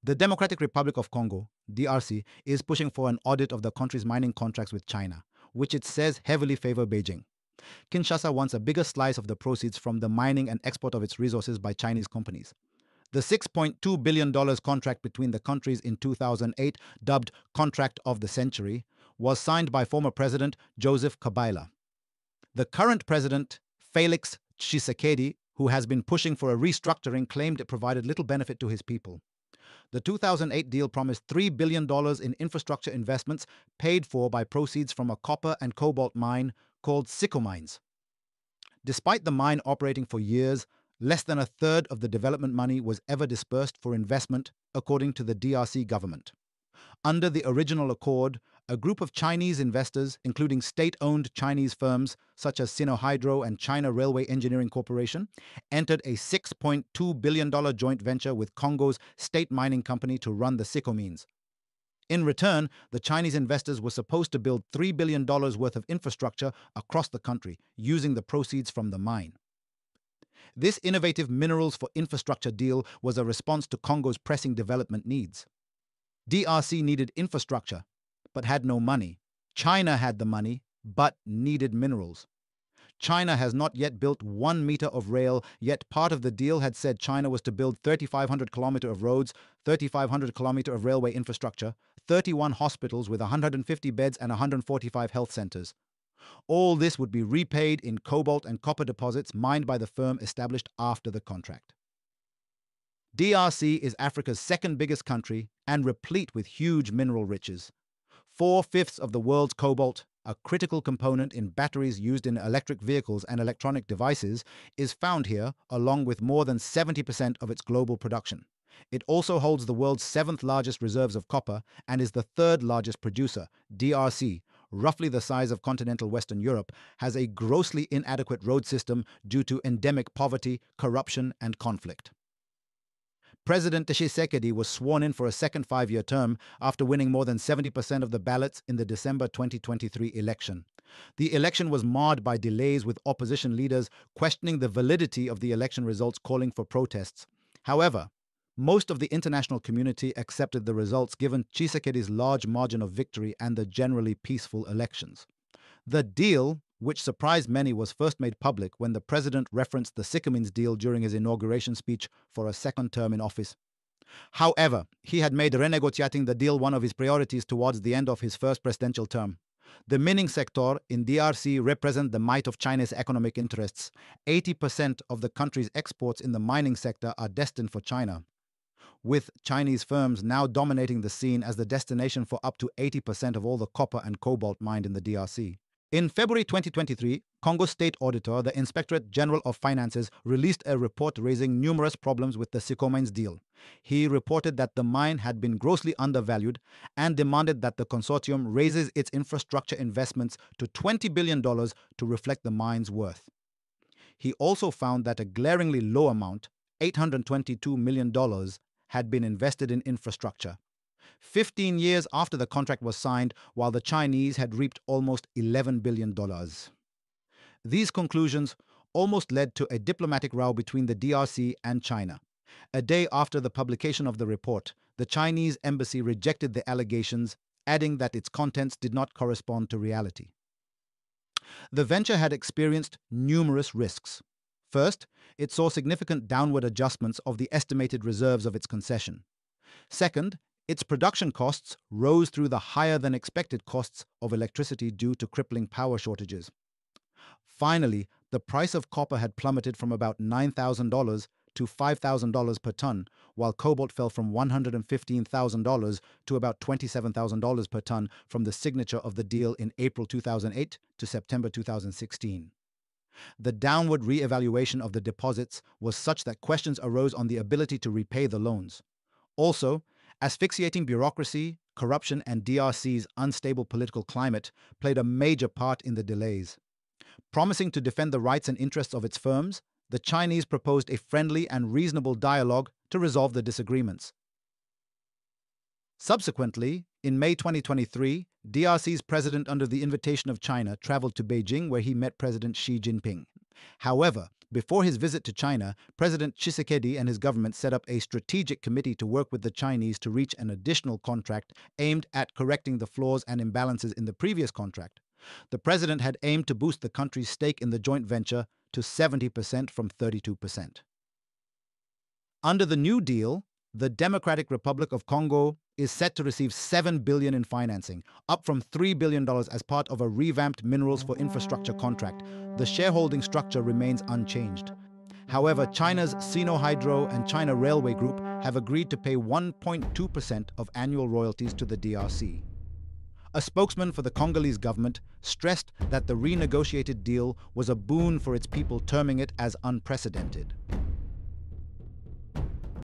The Democratic Republic of Congo, DRC, is pushing for an audit of the country's mining contracts with China, which it says heavily favor Beijing. Kinshasa wants a bigger slice of the proceeds from the mining and export of its resources by Chinese companies. The $6.2 billion contract between the countries in 2008, dubbed Contract of the Century, was signed by former President Joseph Kabila. The current president, Felix Tshisekedi, who has been pushing for a restructuring, claimed it provided little benefit to his people. The 2008 deal promised $3 billion in infrastructure investments paid for by proceeds from a copper and cobalt mine called Sicko Mines. Despite the mine operating for years, less than a third of the development money was ever dispersed for investment, according to the DRC government. Under the original accord, a group of Chinese investors, including state-owned Chinese firms such as Sinohydro and China Railway Engineering Corporation, entered a $6.2 billion joint venture with Congo's state mining company to run the Sicko mines. In return, the Chinese investors were supposed to build $3 billion worth of infrastructure across the country, using the proceeds from the mine. This innovative minerals for infrastructure deal was a response to Congo's pressing development needs. DRC needed infrastructure, but had no money. China had the money, but needed minerals. China has not yet built 1 meter of rail, yet part of the deal had said China was to build 3,500 kilometers of roads, 3,500 kilometers of railway infrastructure, 31 hospitals with 150 beds and 145 health centers. All this would be repaid in cobalt and copper deposits mined by the firm established after the contract. DRC is Africa's second biggest country and replete with huge mineral riches. 4/5 of the world's cobalt, a critical component in batteries used in electric vehicles and electronic devices, is found here, along with more than 70% of its global production. It also holds the world's 7th largest reserves of copper and is the 3rd largest producer. DRC, roughly the size of continental Western Europe, has a grossly inadequate road system due to endemic poverty, corruption, and conflict. President Tshisekedi was sworn in for a second 5-year term after winning more than 70% of the ballots in the December 2023 election. The election was marred by delays, with opposition leaders questioning the validity of the election results, calling for protests. However, most of the international community accepted the results given Tshisekedi's large margin of victory and the generally peaceful elections. The deal, which surprised many, was first made public when the president referenced the Sicko Mines deal during his inauguration speech for a second term in office. However, he had made renegotiating the deal one of his priorities towards the end of his first presidential term. The mining sector in DRC represents the might of China's economic interests. 80% of the country's exports in the mining sector are destined for China, with Chinese firms now dominating the scene as the destination for up to 80% of all the copper and cobalt mined in the DRC. In February 2023, Congo's state auditor, the Inspectorate General of Finances, released a report raising numerous problems with the Sicko Mines deal. He reported that the mine had been grossly undervalued and demanded that the consortium raises its infrastructure investments to $20 billion to reflect the mine's worth. He also found that a glaringly low amount, $822 million, had been invested in infrastructure. 15 years after the contract was signed, while the Chinese had reaped almost $11 billion. These conclusions almost led to a diplomatic row between the DRC and China. A day after the publication of the report, the Chinese embassy rejected the allegations, adding that its contents did not correspond to reality. The venture had experienced numerous risks. First, it saw significant downward adjustments of the estimated reserves of its concession. Second, its production costs rose through the higher-than-expected costs of electricity due to crippling power shortages. Finally, the price of copper had plummeted from about $9,000 to $5,000 per ton, while cobalt fell from $115,000 to about $27,000 per ton from the signature of the deal in April 2008 to September 2016. The downward re-evaluation of the deposits was such that questions arose on the ability to repay the loans. Also, asphyxiating bureaucracy, corruption, and DRC's unstable political climate played a major part in the delays. Promising to defend the rights and interests of its firms, the Chinese proposed a friendly and reasonable dialogue to resolve the disagreements. Subsequently, in May 2023, DRC's president, under the invitation of China, traveled to Beijing, where he met President Xi Jinping. However, before his visit to China, President Tshisekedi and his government set up a strategic committee to work with the Chinese to reach an additional contract aimed at correcting the flaws and imbalances in the previous contract. The president had aimed to boost the country's stake in the joint venture to 70% from 32%. Under the new deal, the Democratic Republic of Congo is set to receive $7 billion in financing, up from $3 billion as part of a revamped Minerals for Infrastructure contract. The shareholding structure remains unchanged. However, China's Sino-Hydro and China Railway Group have agreed to pay 1.2% of annual royalties to the DRC. A spokesman for the Congolese government stressed that the renegotiated deal was a boon for its people, terming it as unprecedented.